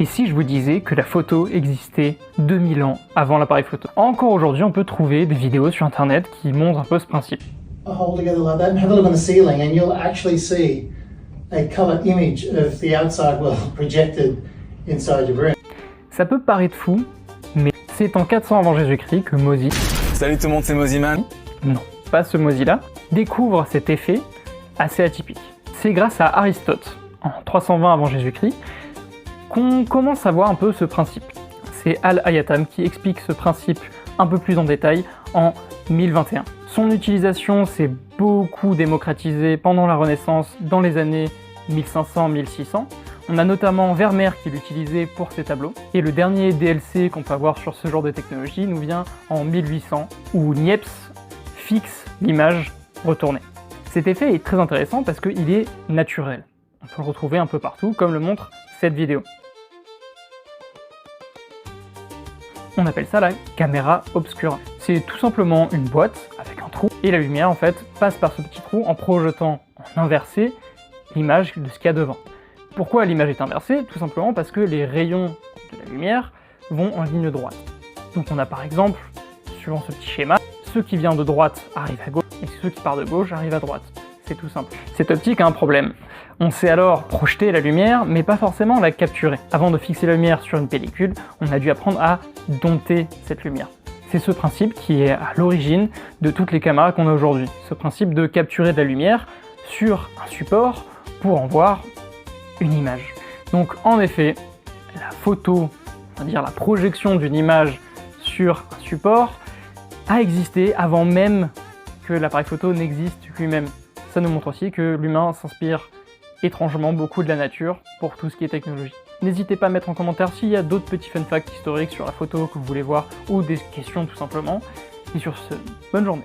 Et si je vous disais que la photo existait 2000 ans avant l'appareil photo? Encore aujourd'hui, on peut trouver des vidéos sur internet qui montrent un peu ce principe. Hold together like that and have a look on the ceiling and you'll actually see a color image of the outside world projected inside your room. Ça peut paraître fou, mais c'est en 400 avant Jésus-Christ que Moses, Salut tout le monde, c'est Moziman. non, pas ce Moses-là, découvre cet effet assez atypique. C'est grâce à Aristote, en 320 avant Jésus-Christ, qu'on commence à voir un peu ce principe. C'est Al-Haytham qui explique ce principe un peu plus en détail en 1021. Son utilisation s'est beaucoup démocratisée pendant la Renaissance dans les années 1500-1600. On a notamment Vermeer qui l'utilisait pour ses tableaux. Et le dernier DLC qu'on peut avoir sur ce genre de technologie nous vient en 1800, où Niepce fixe l'image retournée. Cet effet est très intéressant parce qu'il est naturel. On peut le retrouver un peu partout, comme le montre cette vidéo. On appelle ça la caméra obscura. C'est tout simplement une boîte avec un trou, et la lumière en fait passe par ce petit trou en projetant en inversé l'image de ce qu'il y a devant. Pourquoi l'image est inversée? Tout simplement parce que les rayons de la lumière vont en ligne droite. Donc on a par exemple, suivant ce petit schéma, ceux qui viennent de droite arrivent à gauche, et ceux qui partent de gauche arrivent à droite. C'est tout simple. Cette optique a un problème. On sait alors projeter la lumière, mais pas forcément la capturer. Avant de fixer la lumière sur une pellicule, on a dû apprendre à dompter cette lumière. C'est ce principe qui est à l'origine de toutes les caméras qu'on a aujourd'hui. Ce principe de capturer de la lumière sur un support pour en voir une image. Donc en effet, la photo, on va dire la projection d'une image sur un support, a existé avant même que l'appareil photo n'existe lui-même. Ça nous montre aussi que l'humain s'inspire étrangement beaucoup de la nature pour tout ce qui est technologie. N'hésitez pas à mettre en commentaire s'il y a d'autres petits fun facts historiques sur la photo que vous voulez voir ou des questions tout simplement. Et sur ce, bonne journée.